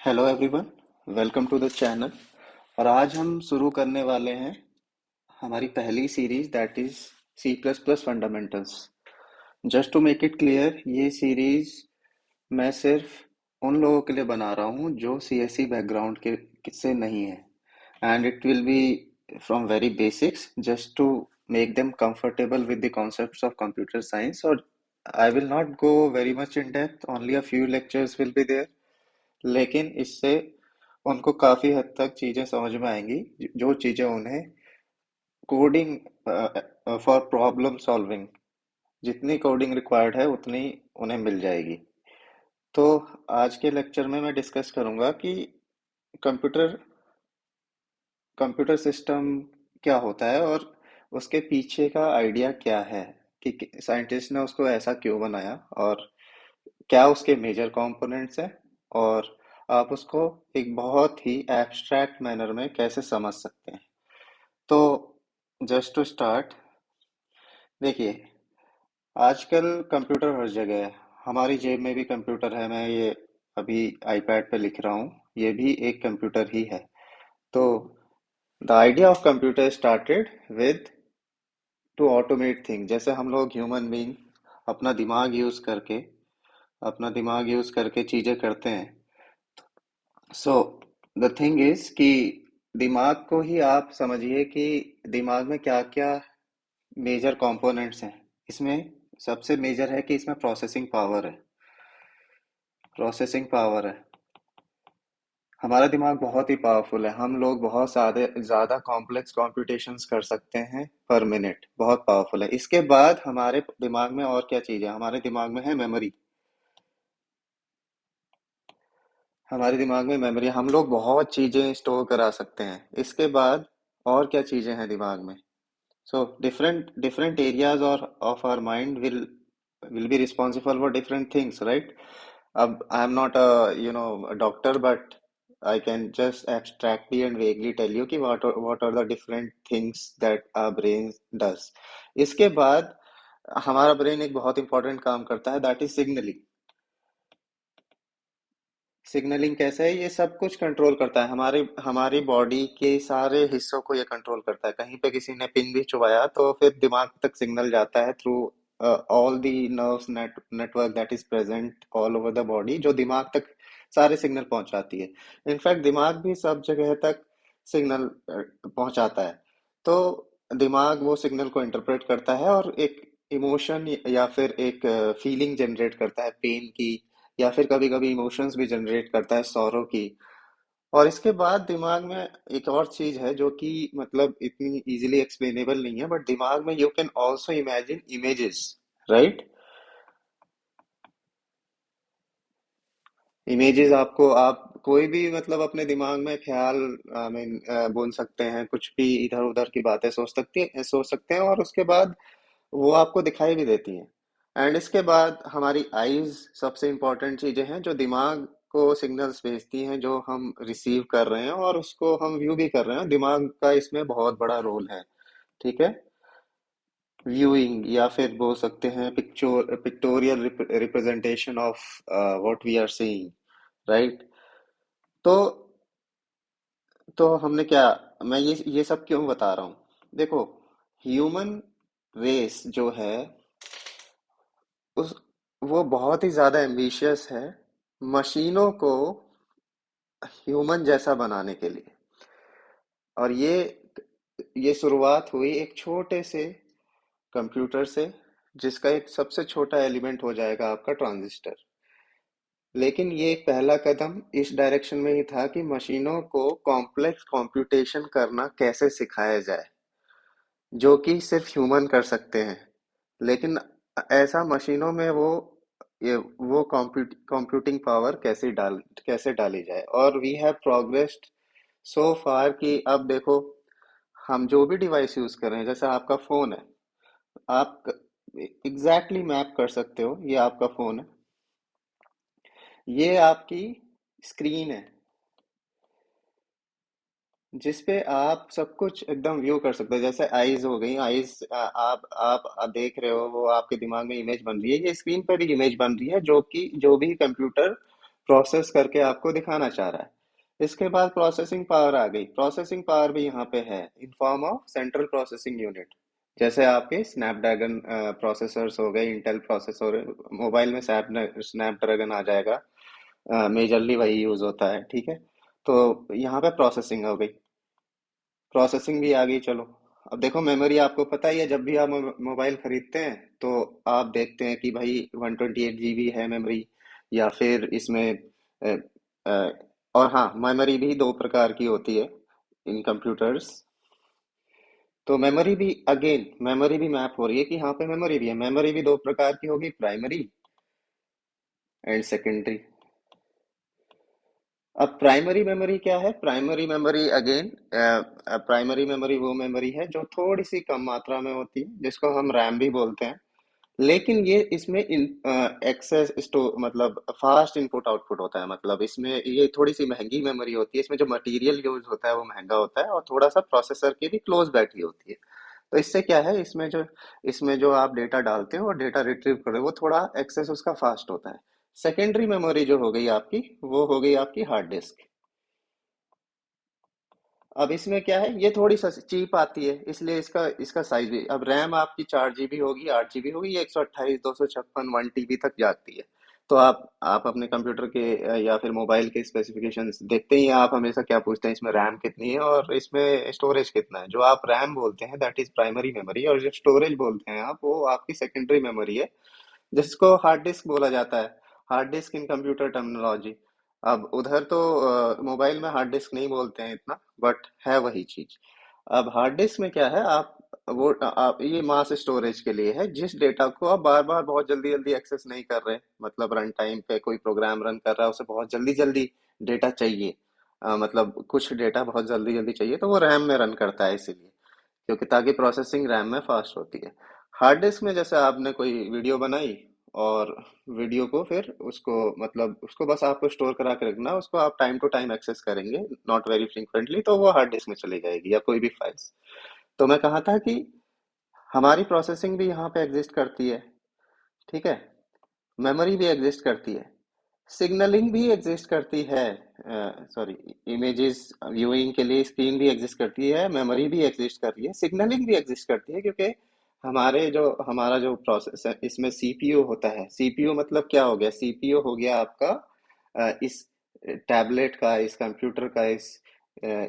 Hello everyone, welcome to the channel. और आज हम शुरू करने वाले हैं हमारी पहली series that is C plus plus fundamentals. Just to make it clear, ये सीरीज मैं सिर्फ उन लोगों के लिए बना रहा हूँ जो सीएसई बैकग्राउंड के से नहीं है। And it will be from very basics just to make them comfortable with the concepts of computer science. और I will not go very much in depth, only a few lectures will be there. लेकिन इससे उनको काफी हद तक चीजें समझ में आएंगी, जो चीजें उन्हें कोडिंग फॉर प्रॉब्लम सॉल्विंग, जितनी कोडिंग रिक्वायर्ड है उतनी उन्हें मिल जाएगी। तो आज के लेक्चर में मैं डिस्कस करूंगा कि कंप्यूटर कंप्यूटर सिस्टम क्या होता है और उसके पीछे का आइडिया क्या है, कि साइंटिस्ट ने उसको ऐसा क्यों बनाया, और क्या उसके मेजर कंपोनेंट्स हैं, और आप उसको एक बहुत ही एब्स्ट्रैक्ट मैनर में कैसे समझ सकते हैं। तो जस्ट टू स्टार्ट, देखिए, आजकल कंप्यूटर हर जगह है। हमारी जेब में भी कंप्यूटर है। मैं ये अभी आईपैड पे लिख रहा हूँ, ये भी एक कंप्यूटर ही है। तो the idea of computer started with two automate thing. जैसे हम लोग ह्यूमन बीइंग अपना दिमाग यूज करके अपना दिमाग यूज करके चीजें करते हैं। सो द थिंग इज कि दिमाग को ही आप समझिए कि दिमाग में क्या क्या मेजर कंपोनेंट्स हैं। इसमें सबसे मेजर है कि इसमें प्रोसेसिंग पावर है। हमारा दिमाग बहुत ही पावरफुल है। हम लोग बहुत ज़्यादा कॉम्प्लेक्स कॉम्पिटिशन्स कर सकते हैं पर मिनट, बहुत पावरफुल है। इसके बाद हमारे दिमाग में और क्या चीज़ है? हमारे दिमाग में है मेमोरी। हमारे दिमाग में मेमोरी, हम लोग बहुत चीज़ें स्टोर करा सकते हैं। इसके बाद और क्या चीज़ें हैं दिमाग में? So different areas or of our mind will be responsible for different things, right? I am not a doctor, but I can just abstractly and vaguely tell you कि what are the different things that our brain does. इसके बाद हमारा brain एक बहुत important काम करता है, that is signalling. Signalling कैसे है? ये सब कुछ कंट्रोल करता है, हमारे हमारी बॉडी के सारे हिस्सों को ये कंट्रोल करता है। कहीं पे किसी ने पिन भी चुबाया तो फिर दिमाग तक सिग्नल जाता है through all the nerves network that is present all over the body, जो दिमाग तक सारे सिग्नल पहुंचाती है। इनफैक्ट दिमाग भी सब जगह तक सिग्नल पहुंचाता है। तो दिमाग वो सिग्नल को इंटरप्रेट करता है और एक इमोशन या फिर एक फीलिंग जनरेट करता है, पेन की, या फिर कभी कभी इमोशंस भी जनरेट करता है, सॉरो की। और इसके बाद दिमाग में एक और चीज है जो कि मतलब इतनी इजीली एक्सप्लेनेबल नहीं है, बट दिमाग में you can also imagine images, right? Images, आपको आप कोई भी मतलब अपने दिमाग में ख्याल, आई मीन, बोल सकते हैं, कुछ भी इधर उधर की बातें सोच सकते हैं और उसके बाद वो आपको दिखाई भी देती हैं। एंड इसके बाद हमारी आईज सबसे इम्पोर्टेंट चीजें हैं जो दिमाग को सिग्नल्स भेजती हैं, जो हम रिसीव कर रहे हैं और उसको हम व्यू भी कर रहे हैं। दिमाग का इसमें बहुत बड़ा रोल है, ठीक है? व्यूइंग, या फिर बोल सकते हैं pictorial representation of what we are seeing, right? तो हमने क्या, मैं ये सब क्यों बता रहा हूँ? देखो, ह्यूमन रेस जो है, उस वो बहुत ही ज्यादा एम्बिशियस है मशीनों को ह्यूमन जैसा बनाने के लिए। और ये शुरुआत हुई एक छोटे से कंप्यूटर से, जिसका एक सबसे छोटा एलिमेंट हो जाएगा आपका ट्रांजिस्टर। लेकिन ये एक पहला कदम इस डायरेक्शन में ही था कि मशीनों को कॉम्प्लेक्स कंप्यूटेशन करना कैसे सिखाया जाए, जो कि सिर्फ ह्यूमन कर सकते हैं। लेकिन ऐसा मशीनों में वो कंप्यूटिंग पावर कैसे डाली जाए। और वी हैव प्रोग्रेस्ड सो फार कि अब देखो, हम जो भी डिवाइस यूज कर रहे हैं, जैसे आपका फोन है, आप एग्जैक्टली मैप कर सकते हो, ये आपका फोन है, ये आपकी स्क्रीन है, जिसपे आप सब कुछ एकदम व्यू कर सकते हो। जैसे आईज हो गई, आईज आप देख रहे हो, वो आपके दिमाग में इमेज बन रही है, ये स्क्रीन पर भी इमेज बन रही है, जो कि जो भी कंप्यूटर प्रोसेस करके आपको दिखाना चाह रहा है। इसके बाद प्रोसेसिंग पावर आ गई। प्रोसेसिंग पावर भी यहाँ पे है in form of central processing unit. जैसे आपके स्नैपड्रैगन प्रोसेसर्स हो गए, इंटेल प्रोसेसर, मोबाइल में स्नैपड्रैगन आ जाएगा, मेजरली वही यूज होता है, ठीक है। तो यहाँ पे प्रोसेसिंग हो गई, प्रोसेसिंग भी आ गई। चलो, अब देखो मेमोरी आपको पता ही है, जब भी आप मोबाइल खरीदते हैं तो आप देखते हैं कि भाई 128 GB है मेमोरी, या फिर इसमें अ, अ, और हाँ, मेमोरी भी दो प्रकार की होती है इन कंप्यूटर्स। तो मेमोरी भी, अगेन मेमोरी भी मैप हो रही है कि यहाँ पे मेमोरी भी है। मेमोरी भी दो प्रकार की होगी, प्राइमरी एंड सेकेंडरी। अब प्राइमरी मेमोरी क्या है? Primary memory again, primary memory वो मेमोरी है जो थोड़ी सी कम मात्रा में होती है, जिसको हम रैम भी बोलते हैं। लेकिन ये इसमें एक्सेस स्टो मतलब फास्ट इनपुट आउटपुट होता है। मतलब इसमें ये थोड़ी सी महंगी मेमोरी होती है, इसमें जो मटेरियल यूज होता है वो महंगा होता है, और थोड़ा सा प्रोसेसर के भी क्लोज बैठी होती है। तो इससे क्या है, इसमें जो आप डेटा डालते हो और डेटा रिट्रीव कर रहे हो, वो थोड़ा एक्सेस उसका फास्ट होता है। सेकेंडरी मेमोरी जो हो गई आपकी, वो हो गई आपकी हार्ड डिस्क। अब इसमें क्या है, ये थोड़ी चीप आती है, इसलिए इसका इसका साइज भी, अब रैम आपकी 4 GB होगी, 8 GB होगी, ये 128, 256, 1 TB तक जाती है। तो आप अपने कंप्यूटर के या फिर मोबाइल के स्पेसिफिकेशंस देखते ही हैं, आप हमेशा क्या पूछते हैं, इसमें रैम कितनी है और इसमें स्टोरेज कितना है। जो आप रैम बोलते हैं दैट इज प्राइमरी मेमोरी, और जो स्टोरेज बोलते हैं आप, वो आपकी सेकेंडरी मेमोरी है, जिसको हार्ड डिस्क बोला जाता है। हार्ड डिस्क इन कंप्यूटर टर्मिनोलॉजी। अब उधर तो मोबाइल में हार्ड डिस्क नहीं बोलते हैं इतना, बट है वही चीज। अब हार्ड डिस्क में क्या है, आप ये मास स्टोरेज के लिए है, जिस डेटा को आप बार बार बहुत जल्दी जल्दी एक्सेस नहीं कर रहे। मतलब रन टाइम पे कोई प्रोग्राम रन कर रहा है, उसे बहुत जल्दी जल्दी डेटा चाहिए, मतलब कुछ डेटा बहुत जल्दी जल्दी चाहिए, तो वो रैम में रन करता है इसीलिए, क्योंकि ताकि प्रोसेसिंग रैम में फास्ट होती है। हार्ड डिस्क में जैसे आपने कोई वीडियो बनाई, और वीडियो को फिर उसको, मतलब उसको बस आपको स्टोर करा के रखना, उसको आप टाइम टू टाइम एक्सेस करेंगे, नॉट वेरी फ्रीक्वेंटली, तो वो हार्ड डिस्क में चली जाएगी, या कोई भी फाइल्स। तो मैं कहा था कि हमारी प्रोसेसिंग भी यहाँ पे एग्जिस्ट करती है, ठीक है। मेमोरी भी एग्जिस्ट करती है, सिग्नलिंग भी एग्जिस्ट करती है, सॉरी, इमेजेस व्यूइंग के लिए स्क्रीन भी एग्जिस्ट करती है, मेमोरी भी एग्जिस्ट कर रही है, सिग्नलिंग भी एग्जिस्ट करती है, क्योंकि हमारा जो प्रोसेस है, इसमें सीपीयू होता है। सीपीयू मतलब क्या हो गया? सीपीयू हो गया आपका इस टैबलेट का, इस कंप्यूटर का,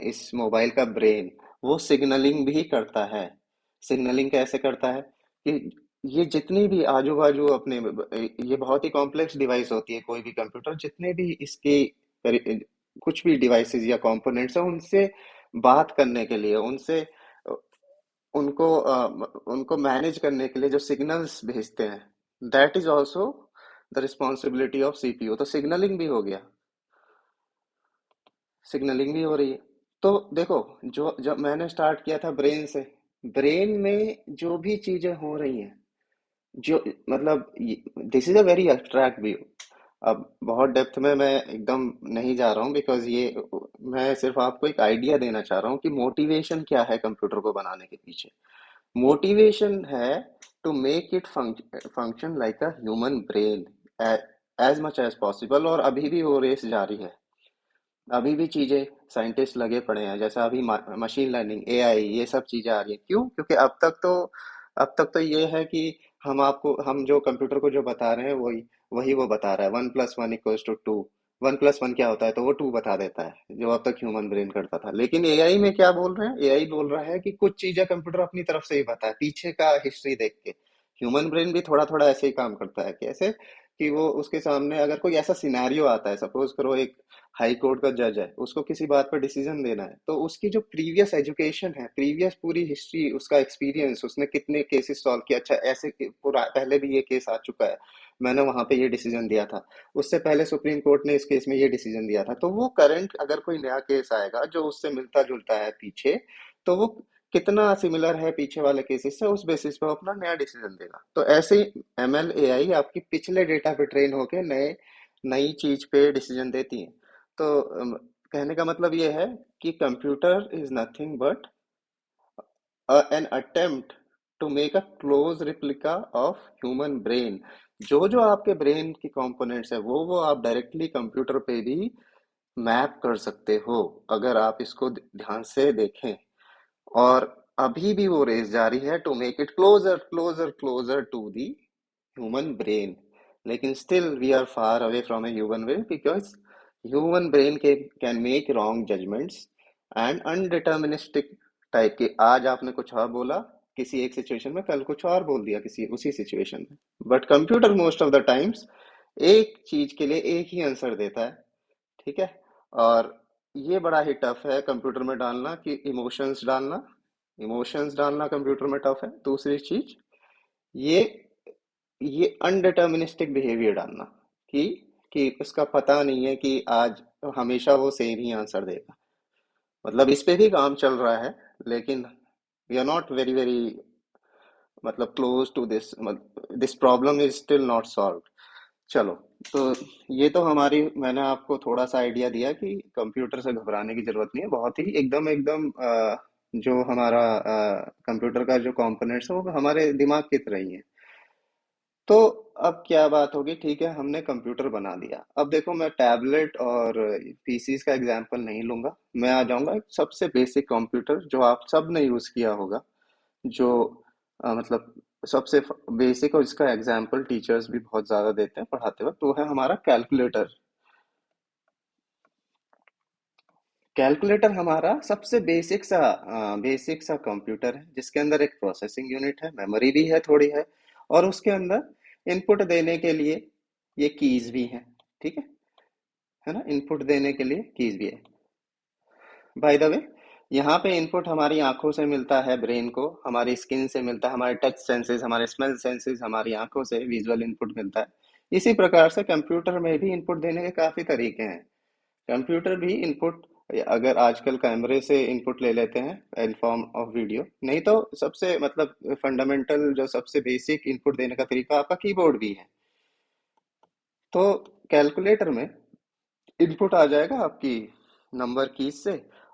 इस मोबाइल का ब्रेन। वो सिग्नलिंग भी करता है। सिग्नलिंग कैसे करता है कि ये जितनी भी आजू बाजू अपने, ये बहुत ही कॉम्प्लेक्स डिवाइस होती है कोई भी कंप्यूटर, जितने भी इसके कुछ भी डिवाइसेस या कंपोनेंट्स हैं, उनसे बात करने के लिए, उनको मैनेज करने के लिए जो सिग्नल्स भेजते हैं, that is also the responsibility of CPU. तो सिग्नलिंग भी हो गया, सिग्नलिंग भी हो रही है। तो देखो, जो जब मैंने स्टार्ट किया था ब्रेन से, ब्रेन में जो भी चीजें हो रही हैं, जो मतलब, this is a very abstract view. अब बहुत डेप्थ में मैं एकदम नहीं जा रहा हूँ, बिकॉज ये, मैं सिर्फ आपको एक आइडिया देना चाह रहा हूँ कि मोटिवेशन क्या है कंप्यूटर को बनाने के पीछे। मोटिवेशन है to make it function like a human brain as much as possible. और अभी भी वो रेस जारी है, अभी भी चीजें, साइंटिस्ट लगे पड़े हैं, जैसा अभी मशीन लर्निंग, एआई, ये सब चीजें आ रही हैं। क्यों? क्योंकि अब तक तो ये है कि हम जो कंप्यूटर को जो बता रहे हैं, वही वही वो बता रहा है, 1+1=2। 1+1 क्या होता है, तो वो 2 बता देता है, जो अब तक ह्यूमन ब्रेन करता था। लेकिन एआई में क्या बोल रहे हैं? एआई बोल रहा है कि कुछ चीजें कंप्यूटर अपनी तरफ से ही बताए, पीछे का हिस्ट्री देख के। ह्यूमन ब्रेन भी थोड़ा थोड़ा ऐसे ही काम करता है। कैसे? कि वो उसके सामने अगर कोई ऐसा सिनेरियो आता है, सपोज करो एक हाई कोर्ट का जज है, उसको किसी बात पर डिसीजन देना है, तो उसकी जो प्रीवियस एजुकेशन है, प्रीवियस पूरी हिस्ट्री, उसका एक्सपीरियंस, उसने कितने केसेस सॉल्व किया, अच्छा ऐसे पूरा पहले भी ये केस आ चुका है, मैंने वहां पे ये डिसीजन दिया था, उससे पहले सुप्रीम कोर्ट ने इस केस में ये डिसीजन दिया था, तो वो करंट अगर कोई नया केस आएगा जो उससे मिलता जुलता है पीछे, तो वो कितना सिमिलर है पीछे वाले केसेस से, उस बेसिस पे वो अपना नया डिसीजन देगा। तो ऐसे ही एमएल एआई आपकी पिछले डेटा पे ट्रेन होके नई चीज पे डिसीजन देती है। तो कहने का मतलब ये है कि computer is nothing but an attempt to make a close replica of human brain, जो जो आपके ब्रेन की कंपोनेंट्स है वो आप डायरेक्टली कंप्यूटर पे भी मैप कर सकते हो, अगर आप इसको ध्यान से देखें। और अभी भी वो रेस जारी है to make it closer closer closer to the human brain. लेकिन still we are far away from a human brain, because human brain के can make wrong judgements and undeterministic type के। आज आपने कुछ और बोला किसी एक सिचुएशन में, कल कुछ और बोल दिया किसी उसी सिचुएशन में। But computer most of the times एक चीज के लिए एक ही आंसर देता है, ठीक है। और ये बड़ा ही टफ है कंप्यूटर में डालना कि इमोशंस डालना कंप्यूटर में टफ है। दूसरी चीज, ये ये अनडिटर्मिनिस्टिक बिहेवियर डालना कि कि उसका पता नहीं है कि आज हमेशा वो सेम ही आंसर देगा। मतलब इस पे भी काम चल रहा है, लेकिन we are not very very मतलब close to this problem is still not solved. चलो, तो ये तो हमारी, मैंने आपको थोड़ा सा आइडिया दिया कि कंप्यूटर से घबराने की जरूरत नहीं है। बहुत ही एकदम एकदम जो हमारा कंप्यूटर का जो कंपोनेंट्स है वो हमारे दिमाग की तरह ही है। तो अब क्या बात होगी, ठीक है हमने कंप्यूटर बना दिया। अब देखो, मैं टैबलेट और पीसीस का एग्जांपल नहीं लूंगा, मैं आ जाऊंगा एक सबसे बेसिक कंप्यूटर जो आप सब ने यूज किया होगा, जो मतलब सबसे बेसिक, और इसका एग्जाम्पल टीचर्स भी बहुत ज्यादा देते हैं पढ़ाते वक्त, वो है हमारा कैलकुलेटर। कैलकुलेटर हमारा सबसे बेसिक सा कंप्यूटर है, जिसके अंदर एक प्रोसेसिंग यूनिट है, मेमोरी भी है थोड़ी है, और उसके अंदर इनपुट देने के लिए ये कीज भी हैं, ठीक है ना। इनपुट देने के लिए कीज भी है। बाय द वे, यहाँ पे इनपुट हमारी आंखों से मिलता है ब्रेन को, हमारी स्किन से मिलता है, हमारे टच सेंसेस, हमारे स्मेल सेंसेस, हमारी आंखों से विजुअल इनपुट मिलता है। इसी प्रकार से कंप्यूटर में भी इनपुट देने के काफी तरीके हैं। कंप्यूटर भी इनपुट, अगर आजकल कैमरे से इनपुट ले लेते हैं इन फॉर्म ऑफ वीडियो, नहीं तो सबसे मतलब फंडामेंटल जो सबसे बेसिक इनपुट देने का तरीका आपका कीबोर्ड भी है। तो कैलकुलेटर में इनपुट आ जाएगा आपकी नंबर कीज से,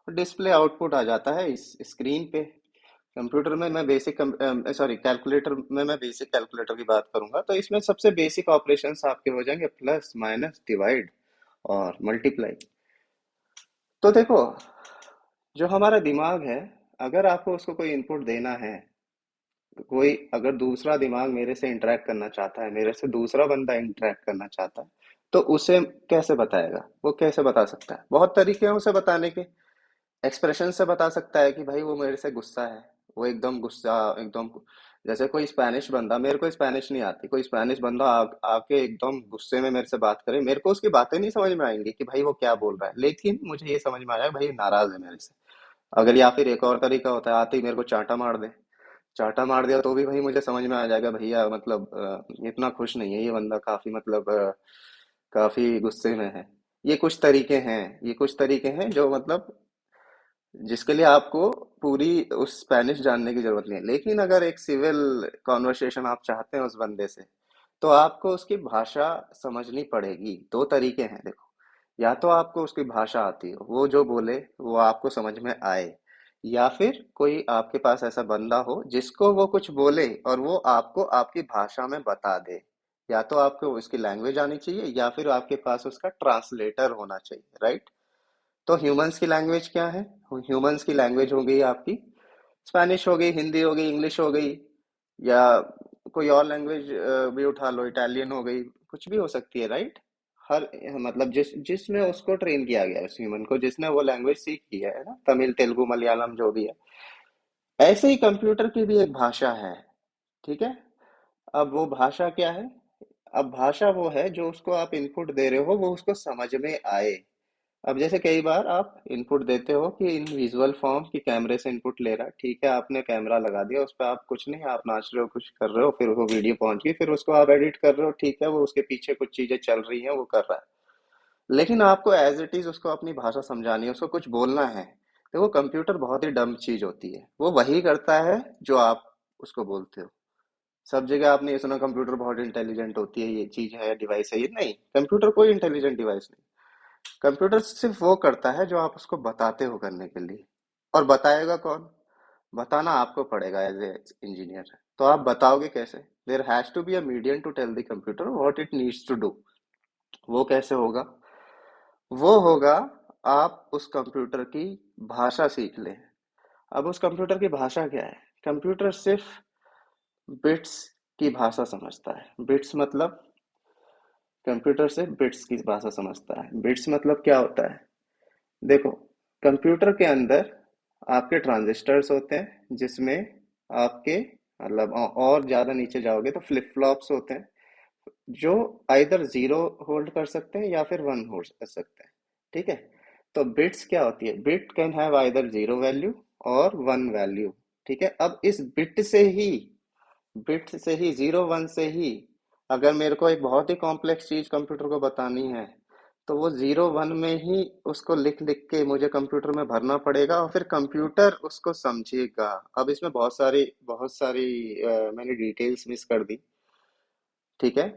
और डिस्प्ले आउटपुट आ जाता है इस स्क्रीन पे। कंप्यूटर में मैं बेसिक, सॉरी कैलकुलेटर में मैं बेसिक कैलकुलेटर की बात करूंगा, तो इसमें सबसे बेसिक ऑपरेशंस आपके हो जाएंगे प्लस माइनस डिवाइड और मल्टीप्लाई। तो देखो, जो हमारा दिमाग है, अगर आपको उसको कोई इनपुट देना है, तो कोई अगर दूसरा दिमाग मेरे से इंटरेक्ट करना चाहता है, मेरे से दूसरा बंदा इंटरेक्ट करना चाहता है, तो उसे कैसे बताएगा, वो कैसे बता सकता है? बहुत तरीके हैं उसे बताने के। एक्सप्रेशन से बता सकता है कि भाई वो मेरे से गुस्सा है, वो एकदम गुस्सा एकदम। जैसे कोई स्पेनिश बंदा, मेरे को स्पेनिश नहीं आती, कोई स्पेनिश बंदा आके एकदम गुस्से में मेरे से बात करे, मेरे को उसकी बातें नहीं समझ में आएंगी कि भाई वो क्या बोल रहा है, लेकिन मुझे ये समझ में आया भाई ये नाराज है मेरे से। अगर या फिर एक और तरीका होता है, आते ही मेरे को चांटा मार दे, चांटा मार दिया तो भी भाई मुझे समझ में आ जाएगा भैया मतलब इतना खुश नहीं है ये बंदा, काफी मतलब काफी गुस्से में है। ये कुछ तरीके हैं जो मतलब जिसके लिए आपको पूरी उस स्पेनिश जानने की जरूरत नहीं है। लेकिन अगर एक सिविल कॉन्वर्सेशन आप चाहते हैं उस बंदे से, तो आपको उसकी भाषा समझनी पड़ेगी। दो तरीके हैं देखो, या तो आपको उसकी भाषा आती हो, वो जो बोले वो आपको समझ में आए, या फिर कोई आपके पास ऐसा बंदा हो जिसको वो कुछ बोले और वो आपको आपकी भाषा में बता दे। या तो आपको उसकी लैंग्वेज आनी चाहिए, या फिर आपके पास उसका ट्रांसलेटर होना चाहिए, राइट। तो ह्यूमंस की लैंग्वेज क्या है? ह्यूमंस की लैंग्वेज हो गई आपकी स्पेनिश, हो गई हिंदी, हो गई इंग्लिश, हो गई, या कोई और लैंग्वेज भी उठा लो, इटालियन हो गई, कुछ भी हो सकती है, राइट। हर मतलब जिसमें उसको ट्रेन किया गया है, उस ह्यूमन को जिसने वो लैंग्वेज सीख की है ना, तमिल तेलुगु मलयालम जो भी है। ऐसे ही कंप्यूटर की भी एक भाषा है, ठीक है। अब वो भाषा क्या है? अब भाषा वो है जो उसको आप इनपुट दे रहे हो वो उसको समझ में आए। अब जैसे कई बार आप इनपुट देते हो कि इन विजुअल फॉर्म की कैमरे से इनपुट ले रहा है, ठीक है, आपने कैमरा लगा दिया, उस पर आप कुछ नहीं, आप नाच रहे हो, कुछ कर रहे हो, फिर वो वीडियो पहुंच गई, फिर उसको आप एडिट कर रहे हो, ठीक है, वो उसके पीछे कुछ चीजें चल रही हैं वो कर रहा है। लेकिन आपको एज इट इज उसको अपनी भाषा समझानी है, उसको कुछ बोलना है। देखो, कंप्यूटर बहुत ही डम चीज होती है, वो वही करता है जो आप उसको बोलते हो। सब जगह आपने ये सुना कंप्यूटर बहुत इंटेलिजेंट होती है, ये चीज है, डिवाइस है, ये नहीं, कंप्यूटर कोई इंटेलिजेंट डिवाइस नहीं। कंप्यूटर सिर्फ वो करता है जो आप उसको बताते हो करने के लिए। और बताएगा कौन? बताना आपको पड़ेगा एज ए इंजीनियर। तो आप बताओगे कैसे? There has to be a medium to tell the computer what it needs to do. वो कैसे होगा? वो होगा, आप उस कंप्यूटर की भाषा सीख लें। अब उस कंप्यूटर की भाषा क्या है? कंप्यूटर सिर्फ बिट्स की भाषा समझता है। बिट्स मतलब, कंप्यूटर सिर्फ बिट्स की भाषा समझता है। बिट्स मतलब क्या होता है? देखो, कंप्यूटर के अंदर आपके ट्रांजिस्टर्स होते हैं, जिसमें आपके मतलब और ज्यादा नीचे जाओगे तो फ्लिप फ्लॉप्स होते हैं, जो आइदर जीरो होल्ड कर सकते हैं या फिर वन होल्ड कर सकते हैं। ठीक है? तो बिट्स क्या होती है? Bit can have either zero value और वन वैल्यू। ठीक है? अब इस बिट से ही, जीरो वन से ही, अगर मेरे को एक बहुत ही कॉम्प्लेक्स चीज कंप्यूटर को बतानी है, तो वो जीरो वन में ही उसको लिख लिख के मुझे कंप्यूटर में भरना पड़ेगा और फिर कंप्यूटर उसको समझेगा। अब इसमें बहुत सारी मैंने डिटेल्स मिस कर दी। ठीक है?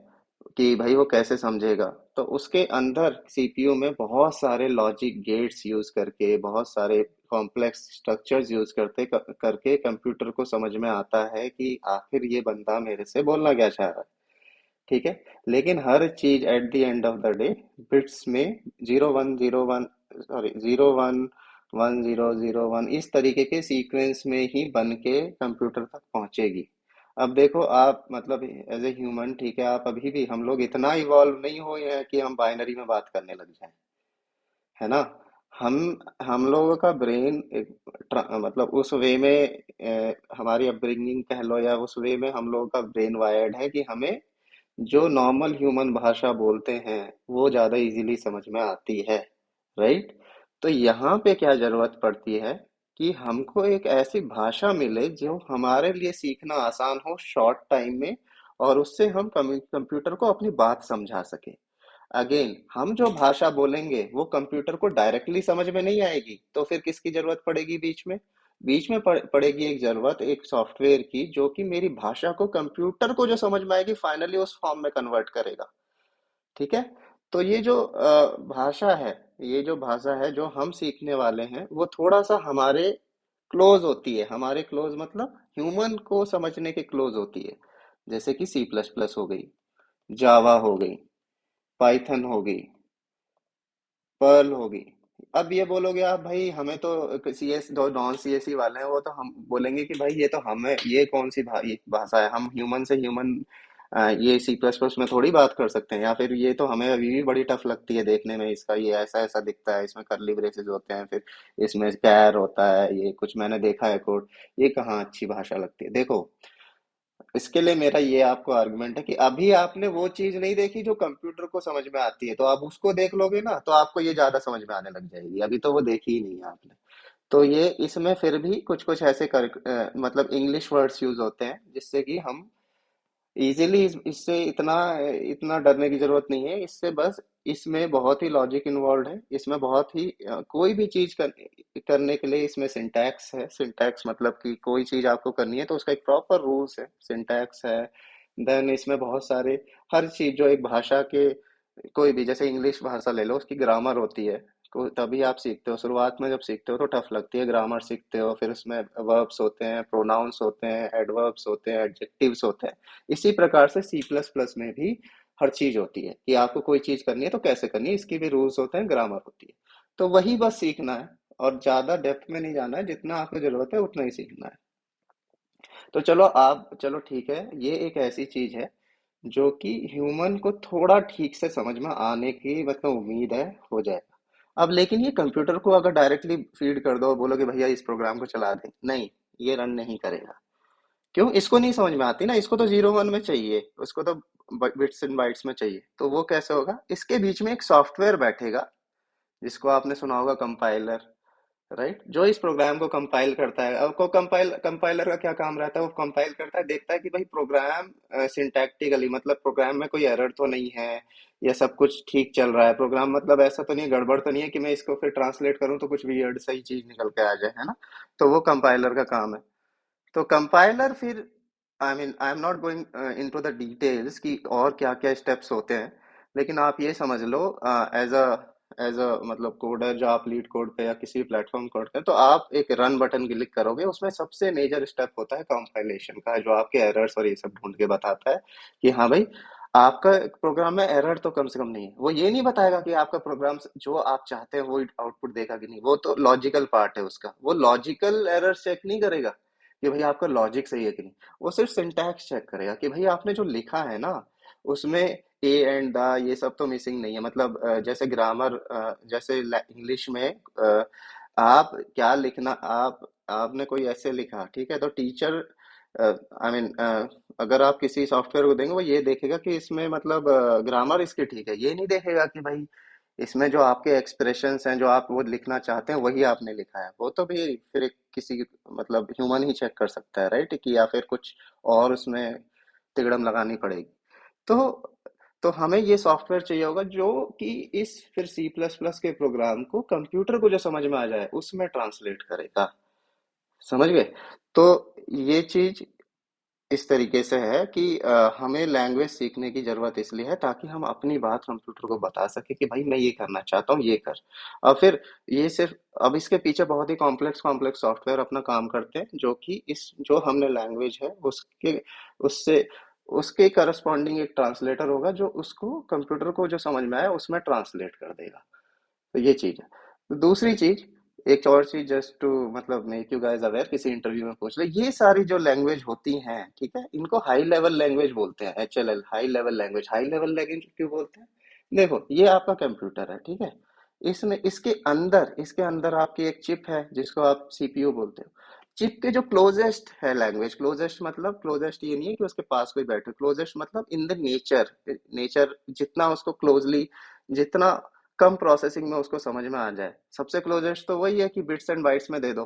कि भाई वो कैसे समझेगा? तो उसके अंदर सीपीयू में बहुत सारे लॉजिक गेट्स यूज करके, बहुत सारे कॉम्प्लेक्स स्ट्रक्चर्स यूज करके कंप्यूटर को समझ में आता है कि आखिर ये बंदा मेरे से बोलना क्या चाह रहा है। ठीक है? लेकिन हर चीज at the end of the day bits में, zero one, sorry, zero one, one zero, zero one, इस तरीके के सीक्वेंस में ही बन के कंप्यूटर तक पहुंचेगी। अब देखो, आप मतलब एज ए ह्यूमन, ठीक है, आप अभी भी, हम लोग इतना इवॉल्व नहीं हुए हैं कि हम बाइनरी में बात करने लग जाएं, है ना? हम हम लोगों का ब्रेन मतलब उस वे में, हमारी अपब्रिंगिंग कह लो, या उस वे में हम लोगों का ब्रेन वायर्ड है कि हमें जो नॉर्मल ह्यूमन भाषा बोलते हैं वो ज्यादा इजीली समझ में आती है। राइट? तो यहाँ पे क्या जरूरत पड़ती है कि हमको एक ऐसी भाषा मिले जो हमारे लिए सीखना आसान हो शॉर्ट टाइम में, और उससे हम कंप्यूटर को अपनी बात समझा सके। अगेन, हम जो भाषा बोलेंगे वो कंप्यूटर को डायरेक्टली समझ में नहीं आएगी, तो फिर किसकी जरूरत पड़ेगी बीच में? पड़ेगी एक जरूरत, एक सॉफ्टवेयर की, जो कि मेरी भाषा को, कंप्यूटर को जो समझ में आएगी, फाइनली उस फॉर्म में कन्वर्ट करेगा। ठीक है? तो ये जो भाषा है, ये जो भाषा है जो हम सीखने वाले हैं, वो थोड़ा सा हमारे क्लोज होती है। हमारे क्लोज मतलब ह्यूमन को समझने के क्लोज होती है। जैसे कि सी प्लस प्लस हो गई, जावा हो गई, पाइथन हो गई, पर्ल होगी। अब ये बोलोगे आप, भाई हमें तो सी एस, जो नॉन सी एस सी वाले हैं, वो तो हम बोलेंगे कि भाई ये तो हमें, ये कौन सी ये भाषा है? हम ह्यूमन से ह्यूमन ये सी प्लस प्लस में थोड़ी बात कर सकते हैं, या फिर ये तो हमें अभी भी बड़ी टफ लगती है देखने में, इसका ये ऐसा ऐसा दिखता है, इसमें कर्ली ब्रेसेस होते हैं, फिर इसमें कैर होता है, ये कुछ मैंने देखा है कोड, ये कहाँ अच्छी भाषा लगती है? देखो, इसके लिए मेरा ये आपको आर्गुमेंट है कि अभी आपने वो चीज नहीं देखी जो कंप्यूटर को समझ में आती है, तो आप उसको देख लोगे ना, तो आपको ये ज्यादा समझ में आने लग जाएगी। अभी तो वो देखी ही नहीं है आपने। तो ये इसमें फिर भी कुछ कुछ ऐसे मतलब इंग्लिश वर्ड्स यूज होते हैं, जिससे कि हम इजीली इससे इतना इतना डरने की जरूरत नहीं है। इससे बस, इसमें बहुत ही लॉजिक इन्वॉल्व है, इसमें बहुत ही कोई भी चीज करने के लिए इसमें सिंटैक्स है। सिंटैक्स मतलब कि कोई चीज आपको करनी है तो उसका एक प्रॉपर रूल्स है, सिंटैक्स है। देन इसमें बहुत सारे, हर चीज जो एक भाषा के, कोई भी, जैसे इंग्लिश भाषा ले लो, उसकी ग्रामर होती है। तो तभी आप सीखते हो, शुरुआत में जब सीखते हो तो टफ लगती है, ग्रामर सीखते हो, फिर उसमें वर्ब्स होते हैं, प्रोनाउंस होते हैं, एडवर्ब्स होते हैं, एडजेक्टिव्स होते हैं। इसी प्रकार से सी प्लस प्लस में भी हर चीज होती है कि आपको कोई चीज करनी है तो कैसे करनी है, इसकी भी रूल्स होते हैं, ग्रामर होती है। तो वही बस सीखना है, और ज्यादा डेप्थ में नहीं जाना है, जितना आपको जरूरत है उतना ही सीखना है। तो चलो ठीक है, ये एक ऐसी चीज है जो कि ह्यूमन को थोड़ा ठीक से समझ में आने की मतलब उम्मीद है, हो जाएगा। अब लेकिन ये कंप्यूटर को अगर डायरेक्टली फीड कर दो, बोलोगे भैया इस प्रोग्राम को चला दे, नहीं, ये रन नहीं करेगा। क्यों? इसको नहीं समझ में आती ना, इसको तो जीरो वन में चाहिए, उसको तो बिट्स एंड बाइट्स में चाहिए। तो वो कैसे होगा? इसके बीच में एक सॉफ्टवेयर बैठेगा, जिसको आपने सुना होगा, कंपाइलर। राइट? जो इस प्रोग्राम को कंपाइल करता है। अब को कंपाइलर का क्या काम रहता है? वो कंपाइल करता है, देखता है कि भाई प्रोग्राम सिंटैक्टिकली, मतलब प्रोग्राम में कोई एरर तो नहीं है, या सब कुछ ठीक चल रहा है प्रोग्राम, मतलब ऐसा तो नहीं है, गड़बड़ तो नहीं है कि मैं इसको फिर ट्रांसलेट करूं तो कुछ वियर्ड सही चीज निकल के आ जाए, है ना? तो वो कंपाइलर का काम है। तो कंपाइलर फिर, I am not going into the details कि और क्या क्या स्टेप्स होते हैं, लेकिन आप ये समझ लो, एज अ एज अ मतलब कोडर, जो आप लीड कोड पे या किसी प्लेटफॉर्म कोड पे, तो आप एक रन बटन क्लिक करोगे, उसमें सबसे मेजर स्टेप होता है कंपाइलेशन का, जो आपके एरर्स और ये सब ढूंढ के बताता है कि हाँ भाई आपका प्रोग्राम में एरर तो कम से कम नहीं है। वो ये नहीं बताएगा कि आपका प्रोग्राम जो आप चाहते हैं वो आउटपुट देगा कि नहीं, वो तो लॉजिकल पार्ट है उसका, वो लॉजिकल एरर चेक नहीं करेगा कि भाई आपका लॉजिक सही है कि नहीं। वो सिर्फ सिंटैक्स चेक करेगा कि भाई आपने जो लिखा है ना उसमें ए एंड द ये सब तो मिसिंग नहीं है। मतलब जैसे ग्रामर, जैसे इंग्लिश में आप क्या लिखना, आपने कोई ऐसे लिखा, ठीक है, तो टीचर आई मीन अगर आप किसी सॉफ्टवेयर को देंगे वो ये देखेगा कि इसमें मतलब ग्रामर इसकी ठीक है, ये नहीं देखेगा कि भाई इसमें जो आपके एक्सप्रेशंस हैं जो आप वो लिखना चाहते हैं वही आपने लिखा है। वो तो भी फिर एक किसी मतलब ह्यूमन ही चेक कर सकता है, राइट, कि या फिर कुछ और उसमें तिकड़म लगानी पड़ेगी। तो हमें ये सॉफ्टवेयर चाहिए होगा जो कि इस फिर सी प्लस प्लस के प्रोग्राम को कंप्यूटर को जो समझ में आ जाए उसमें ट्रांसलेट करेगा। समझ गए? तो ये चीज इस तरीके से है कि हमें लैंग्वेज सीखने की जरूरत इसलिए है ताकि हम अपनी बात कंप्यूटर को बता सके कि भाई मैं ये करना चाहता हूँ, ये कर। और फिर ये सिर्फ, अब इसके पीछे बहुत ही कॉम्प्लेक्स कॉम्प्लेक्स सॉफ्टवेयर अपना काम करते हैं जो कि इस जो हमने लैंग्वेज है उसके उससे उसके करस्पॉन्डिंग एक ट्रांसलेटर होगा जो उसको कंप्यूटर को जो समझ में आए उसमें ट्रांसलेट कर देगा। तो ये चीज है। तो दूसरी चीज, एक और चीज जस्ट टू मतलब मेक यू गाइस अवेयर, किसी इंटरव्यू में पूछ ले, ये सारी जो लैंग्वेज होती हैं, ठीक है, इनको हाई लेवल लैंग्वेज बोलते हैं, HLL, high level language. High level language क्यों बोलते हैं? देखो ये आपका कंप्यूटर है, ठीक है, इसमें इसके अंदर आपकी एक चिप है जिसको आप CPU बोलते हो। चिप के जो क्लोजेस्ट है लैंग्वेज, क्लोजेस्ट मतलब क्लोजेस्ट ये नहीं है कि उसके पास कोई बैठे, क्लोजेस्ट मतलब इन द नेचर, नेचर जितना उसको क्लोजली, जितना कम प्रोसेसिंग में उसको समझ में आ जाए, सबसे क्लोजेस्ट तो वही है कि बिट्स एंड बाइट्स में दे दो।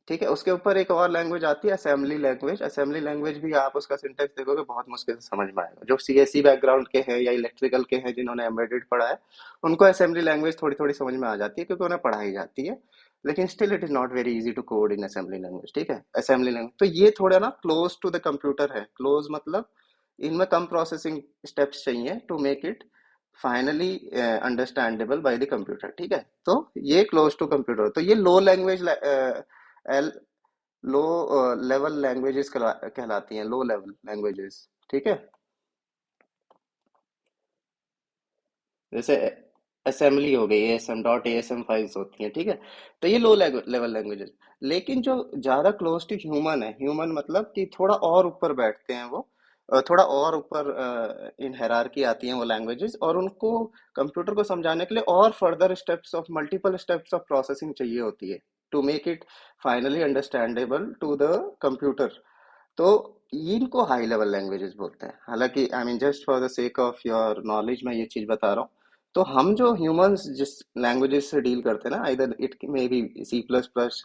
ठीक है, उसके ऊपर एक और लैंग्वेज आती है असेंबली लैंग्वेज। असेंबली लैंग्वेज भी आप उसका सिंटेक्स देखोगे बहुत मुश्किल से समझ में आएगा। जो CSE बैकग्राउंड के हैं या इलेक्ट्रिकल के हैं जिन्होंने एम्बेडेड पढ़ा है उनको असेंबली लैंग्वेज थोड़ी थोड़ी समझ में आ जाती है क्योंकि उन्हें पढ़ाई जाती है। लेकिन still it is not very easy to code in assembly language. ठीक है, असेंबली लैंग्वेज तो ये थोड़ा ना क्लोज टू द कंप्यूटर है। क्लोज मतलब इनमें कम प्रोसेसिंग स्टेप्स चाहिए to make it finally understandable by the computer. ठीक है, तो ये क्लोज टू कंप्यूटर, तो ये low language, low level languages कहलाती हैं, लो लेवल लैंग्वेजेस। ठीक है, जैसे असेंबली हो गई, ASM.ASM फाइल्स होती हैं, ठीक है, तो ये लो लेवल लैंग्वेजेस। लेकिन जो ज्यादा क्लोज टू ह्यूमन है, ह्यूमन मतलब कि थोड़ा और ऊपर बैठते हैं वो, थोड़ा और ऊपर इन हायरार्की आती हैं वो लैंग्वेजेस, और उनको कंप्यूटर को समझाने के लिए और further steps of multiple steps of processing चाहिए होती है to make it finally understandable to the computer. तो इनको हाई लेवल लैंग्वेजेस बोलते हैं। हालांकि I mean just for the sake of your knowledge मैं ये चीज बता रहा हूँ। तो हम जो ह्यूमंस जिस लैंग्वेजेस से डील करते हैं ना, इधर it may be C++,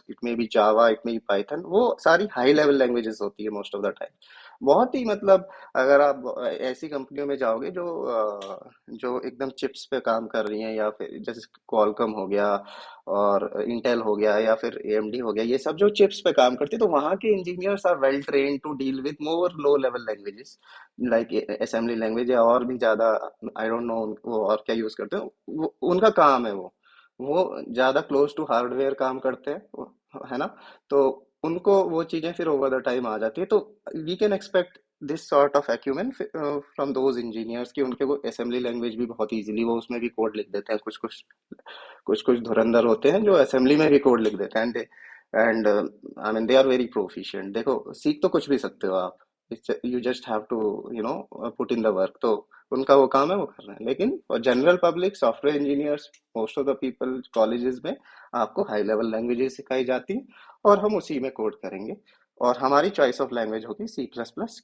it may be Java, it may be Python, वो सारी हाई लेवल लैंग्वेजेस होती है मोस्ट ऑफ द टाइम। बहुत ही मतलब अगर आप ऐसी कंपनियों में जाओगे जो एकदम चिप्स पे काम कर रही हैं, या फिर जैसे क्वालकॉम हो गया और इंटेल हो गया या फिर AMD हो गया, ये सब जो चिप्स पे काम करती है, तो वहाँ के engineers are well train to deal with more low level languages like assembly language या और भी ज्यादा। आई डोंट नो वो और क्या यूज करते हैं, वो उनका काम है। वो ज्यादा क्लोज टू हार्डवेयर काम करते हैं है ना। तो उनको वो चीजें फिर ओवर द टाइम आ जाती है। तो we can expect this sort of acumen from those engineers कि उनके वो असेंबली लैंग्वेज भी बहुत इजीली वो उसमें भी कोड लिख देते हैं। कुछ कुछ धुरंधर होते हैं जो असेंबली में भी कोड लिख देते हैं, and I mean they are very proficient. देखो सीख तो कुछ भी सकते हो आप, you just have to put in the work. तो उनका वो काम है, वो कर रहे हैं। लेकिन general public, software engineers, most of the people colleges में आपको हाई लेवल लैंग्वेजेस सिखाई जाती हैं और हम उसी में कोड करेंगे। और हमारी चॉइस ऑफ लैंग्वेज होगी C++।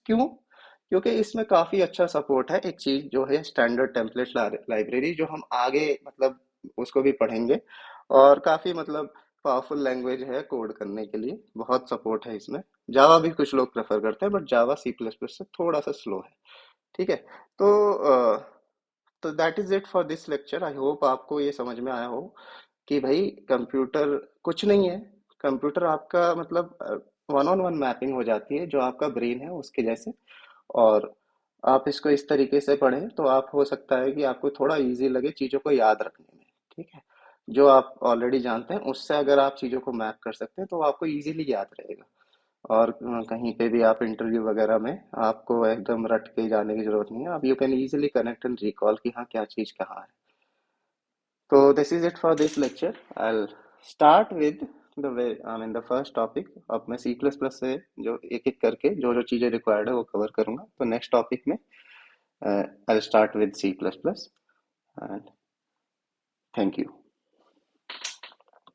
क्यों? क्योंकि इसमें काफी अच्छा सपोर्ट है। एक चीज जो है स्टैंडर्ड टेम्पलेट लाइब्रेरी, जो हम आगे मतलब उसको भी पढ़ेंगे, और काफी मतलब पावरफुल लैंग्वेज है कोड करने के लिए, बहुत सपोर्ट है इसमें। जावा भी कुछ लोग प्रेफर करते हैं बट जावा C++ से थोड़ा सा स्लो है। ठीक है, तो तो that is it for this lecture. I hope आपको ये समझ में आया हो कि भाई कंप्यूटर कुछ नहीं है। कंप्यूटर आपका मतलब वन ऑन वन मैपिंग हो जाती है, जो आपका ब्रेन है उसके जैसे। और आप इसको इस तरीके से पढ़ें तो आप हो सकता है कि आपको थोड़ा इजी लगे चीज़ों को याद रखने में। ठीक है। जो आप ऑलरेडी जानते हैं उससे अगर आप चीज़ों को मैप कर सकते हैं तो आपको इजीली याद रहेगा। और कहीं पे भी आप इंटरव्यू वगैरह में आपको एकदम रट के जाने की जरूरत नहीं है, आप you can easily connect and recall कि हाँ क्या चीज़ कहाँ है। तो this is it for this lecture. I start with the way I mean the first topic. अब मैं सी प्लस प्लस से जो एक एक करके जो जो चीज़ें रिक्वायर्ड है वो कवर करूंगा, तो नेक्स्ट टॉपिक में I start with C plus plus. And thank you.